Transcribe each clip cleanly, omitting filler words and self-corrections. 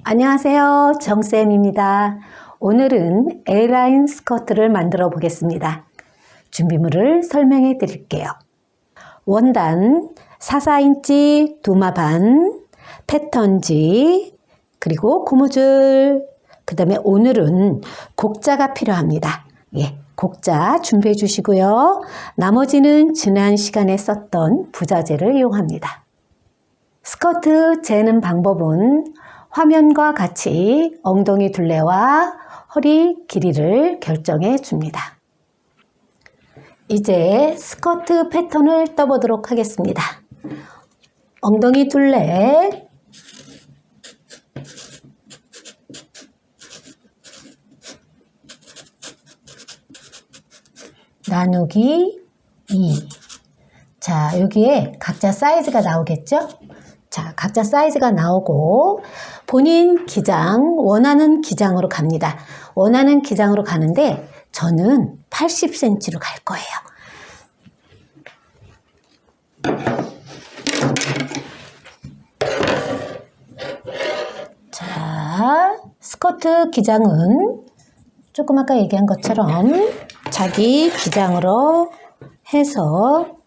안녕하세요, 정쌤입니다. 오늘은 A라인 스커트를 만들어 보겠습니다. 준비물을 설명해 드릴게요. 원단 44인치 두마 반, 패턴지, 그리고 고무줄, 그 다음에 오늘은 곡자가 필요합니다. 곡자 준비해 주시고요. 나머지는 지난 시간에 썼던 부자재를 이용합니다. 스커트 재는 방법은 화면과 같이 엉덩이 둘레와 허리 길이를 결정해 줍니다. 이제 스커트 패턴을 떠보도록 하겠습니다. 엉덩이 둘레, 나누기 2. 자, 여기에 각자 사이즈가 나오겠죠? 자, 각자 사이즈가 나오고 본인 기장, 원하는 기장으로 갑니다. 원하는 기장으로 가는데 저는 80cm로 갈 거예요. 자, 스커트 기장은 조금 아까 얘기한 것처럼 자기 기장으로 해서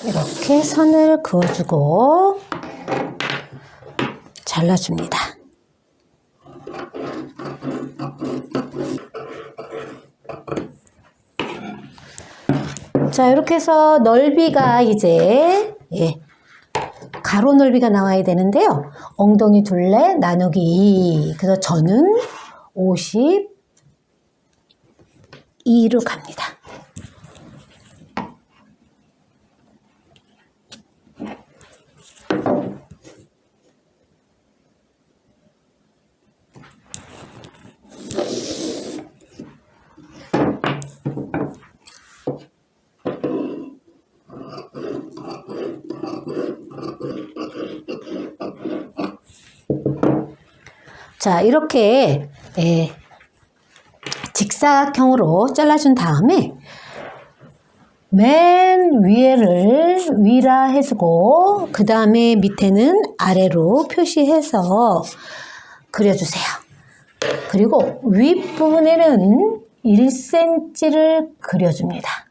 이렇게 선을 그어주고 잘라줍니다. 자, 이렇게 해서 넓이가 이제 가로 넓이가 나와야 되는데요. 엉덩이 둘레 나누기 2. 그래서 저는 52로 갑니다. 자, 이렇게 직사각형으로 잘라준 다음에 맨 위에를 위라 해주고 그 다음에 밑에는 아래로 표시해서 그려주세요. 그리고 윗부분에는 1cm를 그려줍니다.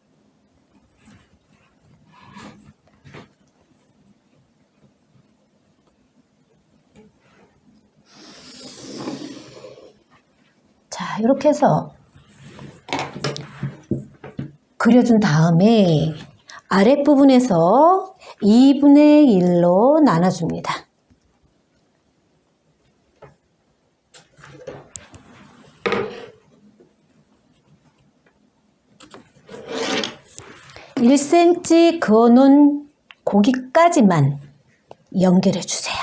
자, 이렇게 해서 그려준 다음에 아랫부분에서 2분의 1로 나눠줍니다. (1cm) 그어놓은 고기까지만 연결해 주세요.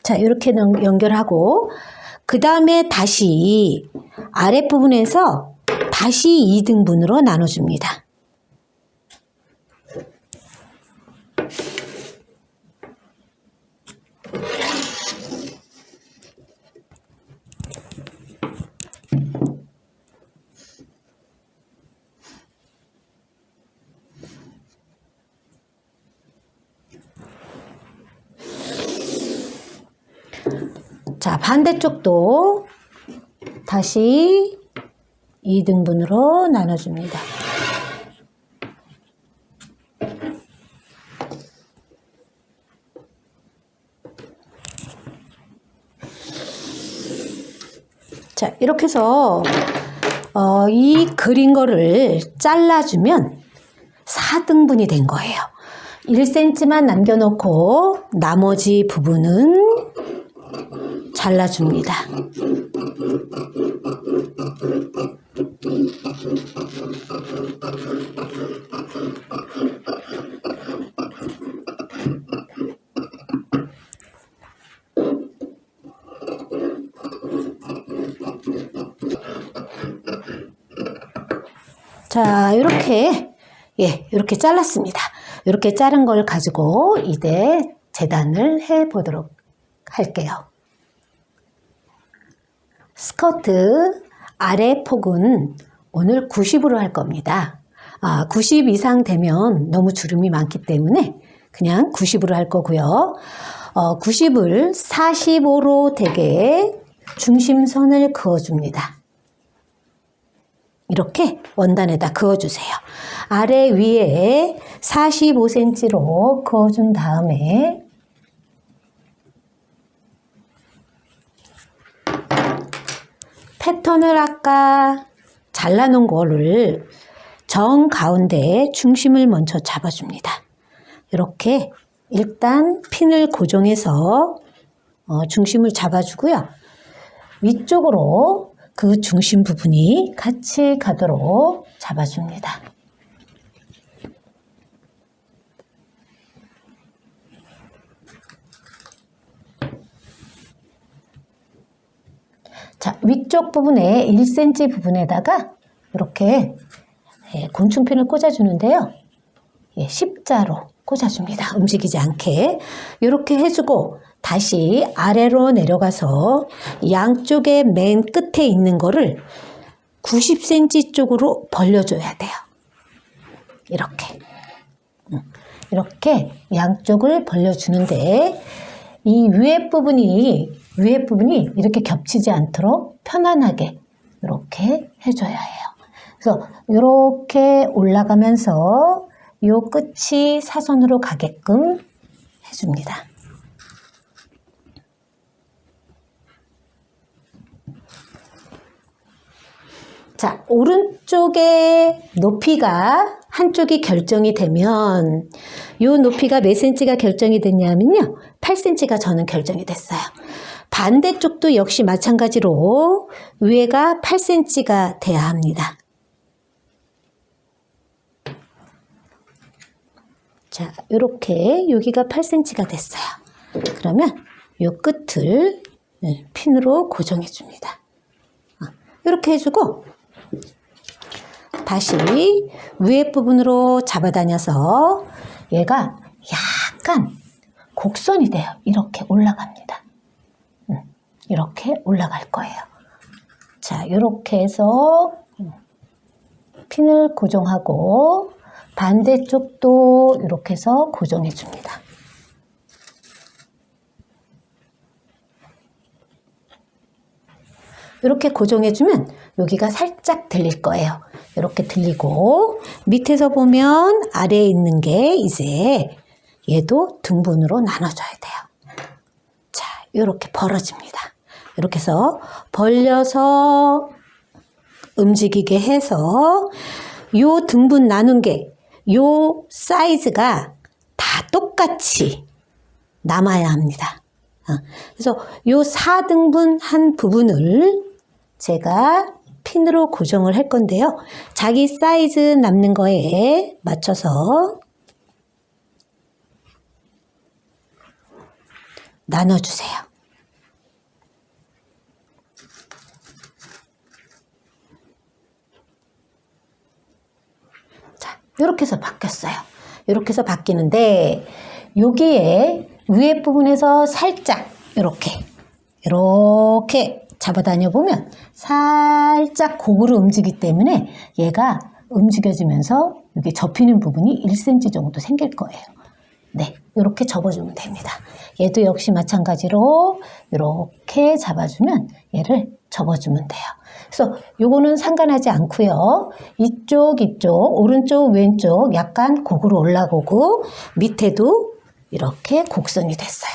자, 이렇게 연결하고 그 다음에 다시 아랫부분에서 다시 2등분으로 나눠줍니다. 자, 반대쪽도 다시 2등분으로 나눠줍니다. 자, 이렇게 해서 이 그린 거를 잘라주면 4등분이 된 거예요. 1cm만 남겨놓고 나머지 부분은 잘라줍니다. 자, 이렇게 이렇게 잘랐습니다. 이렇게 자른 걸 가지고 이제 재단을 해 보도록 할게요. 스커트 아래 폭은 오늘 90으로 할 겁니다. 90 이상 되면 너무 주름이 많기 때문에 그냥 90으로 할 거고요. 90을 45로 되게 중심선을 그어줍니다. 이렇게 원단에다 그어주세요. 아래 위에 45cm로 그어준 다음에 패턴을 아까 잘라놓은 거를 정 가운데 중심을 먼저 잡아줍니다. 이렇게 일단 핀을 고정해서 중심을 잡아주고요. 위쪽으로 그 중심 부분이 같이 가도록 잡아줍니다. 자, 위쪽 부분에 1cm 부분에다가 이렇게 곤충핀을 꽂아주는데요. 십자로 꽂아줍니다. 움직이지 않게. 이렇게 해주고 다시 아래로 내려가서 양쪽에 맨 끝에 있는 거를 90cm 쪽으로 벌려줘야 돼요. 이렇게 양쪽을 벌려주는데 이 위에 부분이 이렇게 겹치지 않도록 편안하게 이렇게 해줘야 해요. 그래서 이렇게 올라가면서 이 끝이 사선으로 가게끔 해줍니다. 자, 오른쪽의 높이가 한쪽이 결정이 되면 이 높이가 몇 cm가 결정이 됐냐면요. 8cm가 저는 결정이 됐어요. 반대쪽도 역시 마찬가지로 위에가 8cm가 돼야 합니다. 자, 이렇게 여기가 8cm가 됐어요. 그러면 이 끝을 핀으로 고정해 줍니다. 이렇게 해주고 다시 위에 부분으로 잡아다녀서 얘가 약간 곡선이 돼요. 이렇게 올라갑니다. 이렇게 올라갈 거예요. 자, 이렇게 해서 핀을 고정하고 반대쪽도 이렇게 해서 고정해 줍니다. 이렇게 고정해 주면 여기가 살짝 들릴 거예요. 이렇게 들리고 밑에서 보면 아래에 있는 게 이제 얘도 등분으로 나눠져야 돼요. 자, 이렇게 벌어집니다. 이렇게 해서 벌려서 움직이게 해서 요 등분 나눈 게 요 사이즈가 다 똑같이 남아야 합니다. 그래서 요 4등분 한 부분을 제가 핀으로 고정을 할 건데요. 자기 사이즈 남는 거에 맞춰서 나눠주세요. 자, 이렇게 해서 바뀌었어요. 이렇게 해서 바뀌는데 여기에 위에 부분에서 살짝 이렇게 잡아다녀 보면 살짝 곡으로 움직이기 때문에 얘가 움직여지면서 여기 접히는 부분이 1cm 정도 생길 거예요. 네, 이렇게 접어주면 됩니다. 얘도 역시 마찬가지로 이렇게 잡아주면 얘를 접어주면 돼요. 그래서 요거는 상관하지 않고요. 이쪽, 오른쪽, 왼쪽 약간 곡으로 올라오고 밑에도 이렇게 곡선이 됐어요.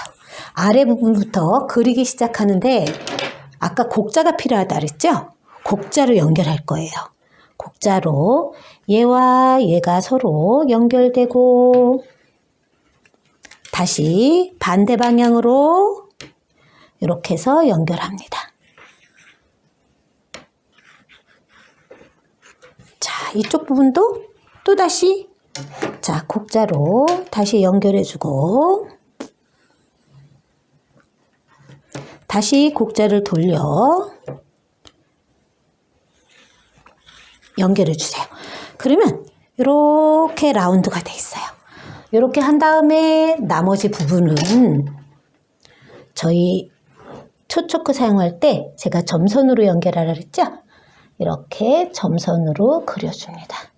아래 부분부터 그리기 시작하는데 아까 곡자가 필요하다 그랬죠? 곡자로 연결할 거예요. 곡자로 얘와 얘가 서로 연결되고 다시 반대 방향으로 이렇게 해서 연결합니다. 자, 이쪽 부분도 또다시 자, 곡자로 다시 연결해주고 다시 곡자를 돌려 연결해주세요. 그러면 이렇게 라운드가 돼 있어요. 이렇게 한 다음에 나머지 부분은 저희 초초크 사용할 때 제가 점선으로 연결하라 그랬죠? 이렇게 점선으로 그려줍니다.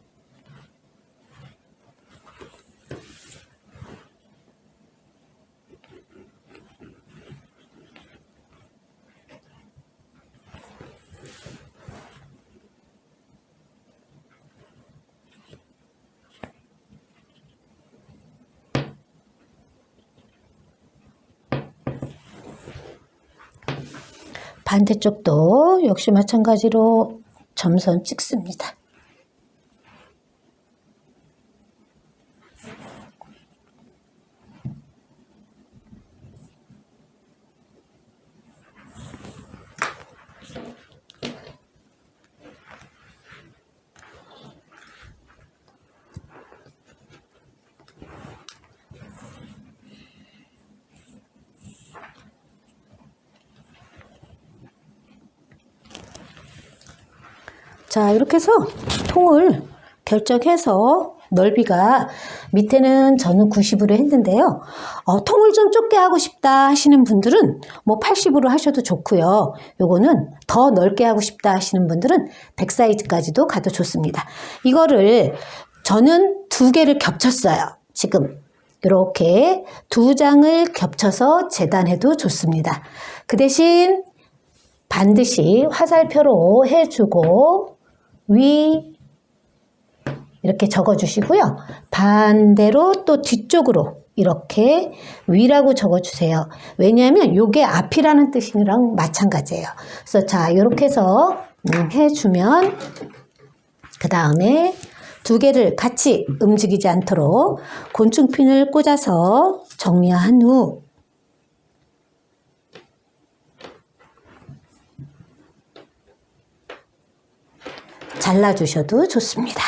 반대쪽도 역시 마찬가지로 점선 찍습니다. 자, 이렇게 해서 통을 결정해서 넓이가 밑에는 저는 90으로 했는데요. 통을 좀 좁게 하고 싶다 하시는 분들은 뭐 80으로 하셔도 좋고요. 요거는 더 넓게 하고 싶다 하시는 분들은 100 사이즈까지도 가도 좋습니다. 이거를 저는 2개를 겹쳤어요. 지금 이렇게 2장을 겹쳐서 재단해도 좋습니다. 그 대신 반드시 화살표로 해주고 위 이렇게 적어주시고요. 반대로 또 뒤쪽으로 이렇게 위라고 적어주세요. 왜냐하면 이게 앞이라는 뜻이랑 마찬가지예요. 그래서 자, 이렇게 해서 해주면 그 다음에 2개를 같이 움직이지 않도록 곤충핀을 꽂아서 정리한 후 잘라주셔도 좋습니다.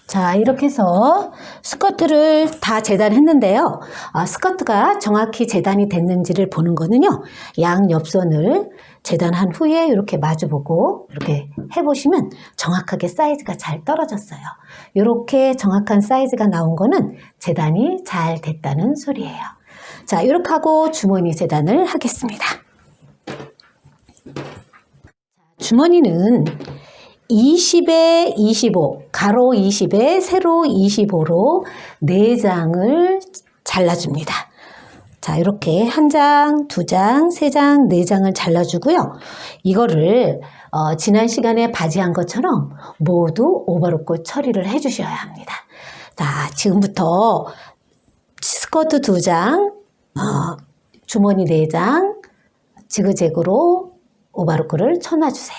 자, 이렇게 해서 스커트를 다 재단했는데요. 스커트가 정확히 재단이 됐는지를 보는 거는요. 양 옆선을 재단한 후에 이렇게 마주보고 이렇게 해보시면 정확하게 사이즈가 잘 떨어졌어요. 이렇게 정확한 사이즈가 나온 거는 재단이 잘 됐다는 소리예요. 자, 이렇게 하고 주머니 재단을 하겠습니다. 주머니는 20에 25, 가로 20에 세로 25로 4장을 잘라줍니다. 자, 이렇게 1장, 2장, 3장, 4장을 잘라주고요. 이거를 지난 시간에 바지한 것처럼 모두 오버로크 처리를 해주셔야 합니다. 자, 지금부터 스커트 2장, 주머니 4장, 지그재그로 오버로크를 쳐놔주세요.